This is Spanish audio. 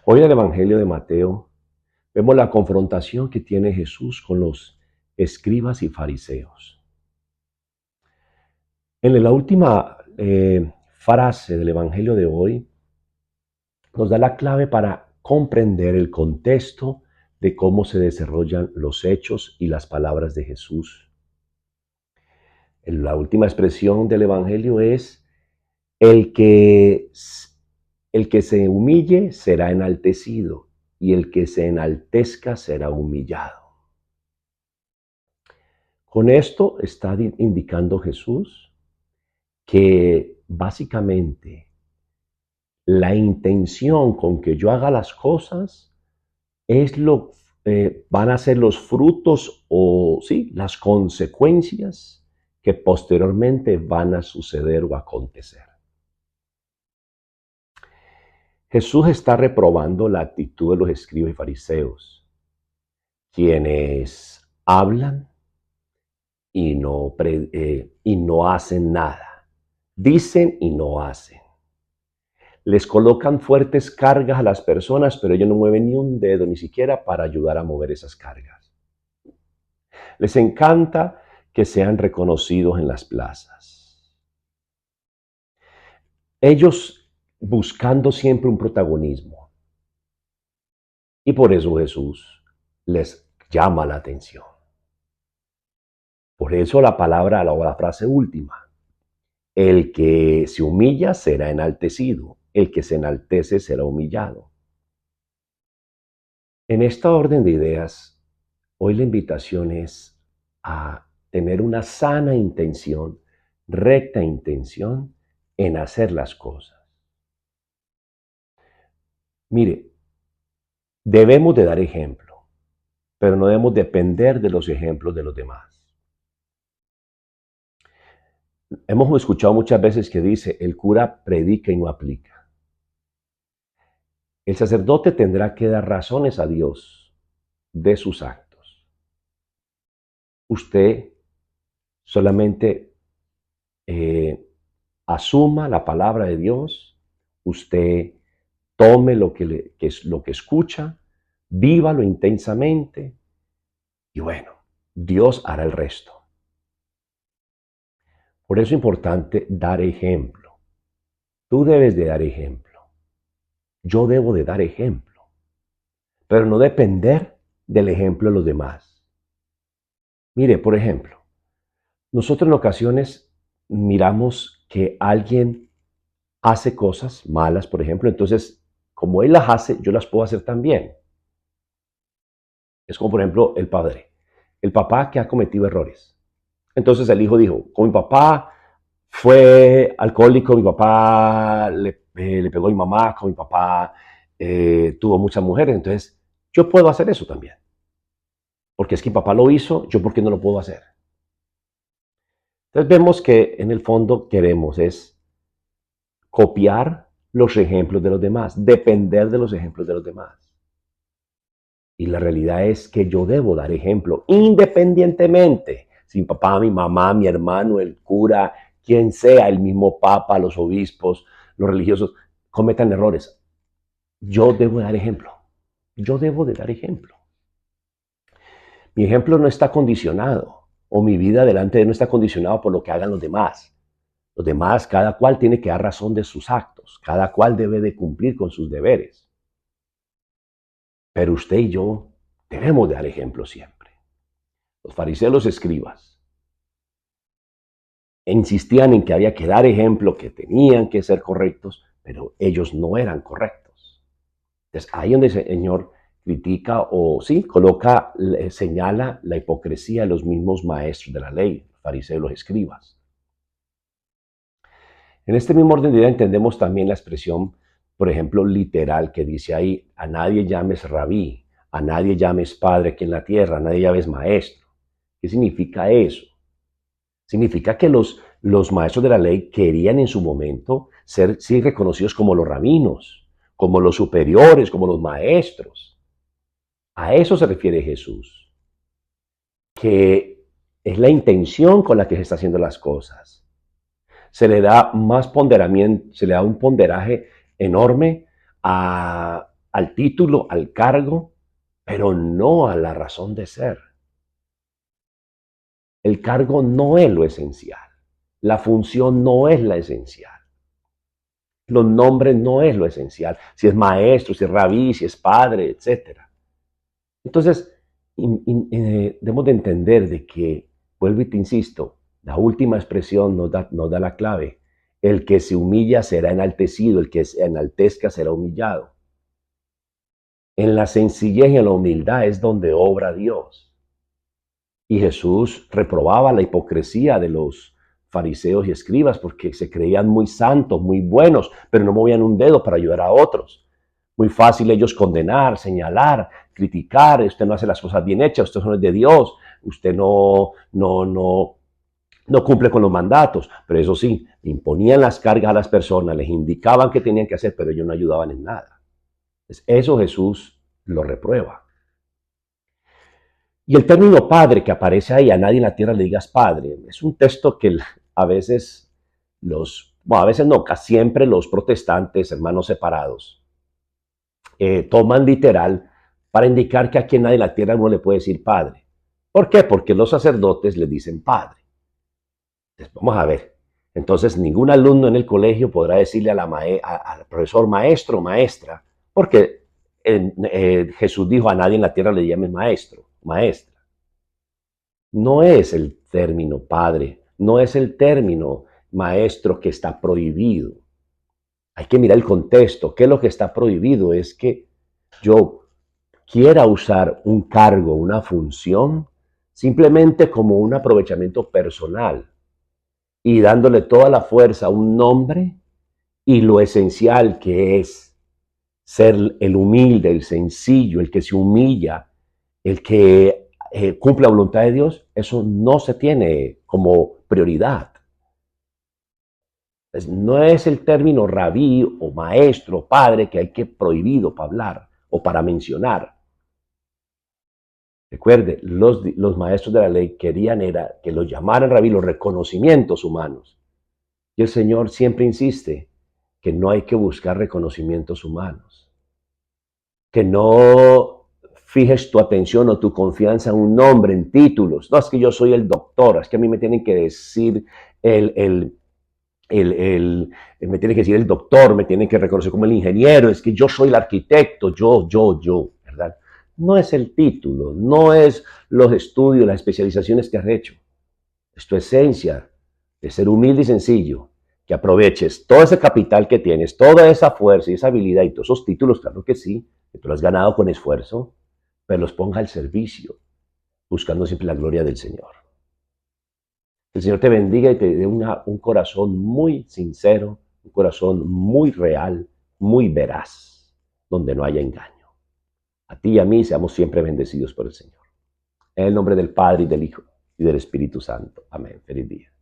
Hoy en el Evangelio de Mateo vemos la confrontación que tiene Jesús con los escribas y fariseos. En la última frase del Evangelio de hoy nos da la clave para comprender el contexto de cómo se desarrollan los hechos y las palabras de Jesús. La última expresión del Evangelio es: el que se humille será enaltecido, y el que se enaltezca será humillado. Con esto está indicando Jesús que básicamente la intención con que yo haga las cosas es van a ser los frutos o sí, las consecuencias que posteriormente van a suceder o acontecer. Jesús está reprobando la actitud de los escribas y fariseos, quienes hablan y no hacen nada, dicen y no hacen. Les colocan fuertes cargas a las personas, pero ellos no mueven ni un dedo, ni siquiera para ayudar a mover esas cargas. Les encanta que sean reconocidos en las plazas. Ellos buscando siempre un protagonismo. Y por eso Jesús les llama la atención. Por eso la frase última: el que se humilla será enaltecido, el que se enaltece será humillado. En esta orden de ideas, hoy la invitación es a tener una sana intención, recta intención en hacer las cosas. Mire, debemos de dar ejemplo, pero no debemos depender de los ejemplos de los demás. Hemos escuchado muchas veces que dice: el cura predica y no aplica. El sacerdote tendrá que dar razones a Dios de sus actos. Usted solamente asuma la palabra de Dios, usted tome lo que escucha, vívalo intensamente y bueno, Dios hará el resto. Por eso es importante dar ejemplo. Tú debes de dar ejemplo. Yo debo de dar ejemplo, pero no depender del ejemplo de los demás. Mire, por ejemplo, nosotros en ocasiones miramos que alguien hace cosas malas, por ejemplo, entonces, como él las hace, yo las puedo hacer también. Es como, por ejemplo, el padre, el papá que ha cometido errores. Entonces el hijo dijo: como mi papá fue alcohólico, mi papá le pegó a mi mamá, como mi papá tuvo muchas mujeres, entonces yo puedo hacer eso también. Porque es que mi papá lo hizo, yo ¿por qué no lo puedo hacer? Entonces vemos que en el fondo queremos es copiar los ejemplos de los demás, depender de los ejemplos de los demás. Y la realidad es que yo debo dar ejemplo independientemente. Si mi papá, mi mamá, mi hermano, el cura, quien sea, el mismo papa, los obispos, los religiosos, cometan errores. Yo debo dar ejemplo. Yo debo de dar ejemplo. Mi ejemplo no está condicionado, o mi vida delante de él no está condicionado por lo que hagan los demás. Los demás, cada cual tiene que dar razón de sus actos. Cada cual debe de cumplir con sus deberes. Pero usted y yo debemos de dar ejemplo siempre. Los fariseos, los escribas, insistían en que había que dar ejemplo, que tenían que ser correctos, pero ellos no eran correctos. Entonces, ahí donde el Señor critica o sí, señala la hipocresía de los mismos maestros de la ley, los fariseos, los escribas. En este mismo orden de idea entendemos también la expresión, por ejemplo, literal, que dice ahí: a nadie llames rabí, a nadie llames padre aquí en la tierra, a nadie llames maestro. ¿Qué significa eso? Significa que los maestros de la ley querían en su momento ser reconocidos como los rabinos, como los superiores, como los maestros. A eso se refiere Jesús, que es la intención con la que se está haciendo las cosas. Se le da más ponderamiento, se le da un ponderaje enorme a al título, al cargo, pero no a la razón de ser. El cargo no es lo esencial. La función no es la esencial. Los nombres no es lo esencial. Si es maestro, si es rabí, si es padre, etc. Entonces, debemos de entender de que, vuelvo y te insisto, la última expresión nos da la clave. El que se humilla será enaltecido, el que se enaltezca será humillado. En la sencillez y en la humildad es donde obra Dios. Y Jesús reprobaba la hipocresía de los fariseos y escribas porque se creían muy santos, muy buenos, pero no movían un dedo para ayudar a otros. Muy fácil ellos condenar, señalar, criticar. Usted no hace las cosas bien hechas, usted no es de Dios, usted no cumple con los mandatos. Pero eso sí, imponían las cargas a las personas, les indicaban qué tenían que hacer, pero ellos no ayudaban en nada. Entonces, eso Jesús lo reprueba. Y el término padre que aparece ahí, a nadie en la tierra le digas padre, es un texto que a veces a veces no, casi siempre los protestantes, hermanos separados, toman literal para indicar que aquí en nadie en la tierra uno le puede decir padre. ¿Por qué? Porque los sacerdotes le dicen padre. Entonces, vamos a ver. Entonces, ningún alumno en el colegio podrá decirle al profesor maestro o maestra, porque Jesús dijo a nadie en la tierra le llames maestro, maestra. No es el término padre, no es el término maestro que está prohibido. Hay que mirar el contexto. ¿Qué es lo que está prohibido? Es que yo quiera usar un cargo, una función, simplemente como un aprovechamiento personal y dándole toda la fuerza a un nombre y lo esencial que es ser el humilde, el sencillo, el que se humilla, el que cumple la voluntad de Dios, eso no se tiene como prioridad. No es el término rabí o maestro, padre que hay que prohibido para hablar o para mencionar. Recuerde, los maestros de la ley querían era que los llamaran rabí, los reconocimientos humanos. Y el Señor siempre insiste que no hay que buscar reconocimientos humanos. Que no fijes tu atención o tu confianza en un nombre, en títulos. No, es que yo soy el doctor, es que a mí me tienen que decir me tienen que decir el doctor, me tienen que reconocer como el ingeniero, es que yo soy el arquitecto, yo, ¿verdad? No es el título, no es los estudios, las especializaciones que has hecho. Es tu esencia de ser humilde y sencillo, que aproveches todo ese capital que tienes, toda esa fuerza y esa habilidad y todos esos títulos, claro que sí, que tú lo has ganado con esfuerzo, pero los ponga al servicio, buscando siempre la gloria del Señor. El Señor te bendiga y te dé un corazón muy sincero, un corazón muy real, muy veraz, donde no haya engaño. A ti y a mí seamos siempre bendecidos por el Señor. En el nombre del Padre y del Hijo y del Espíritu Santo. Amén. Feliz día.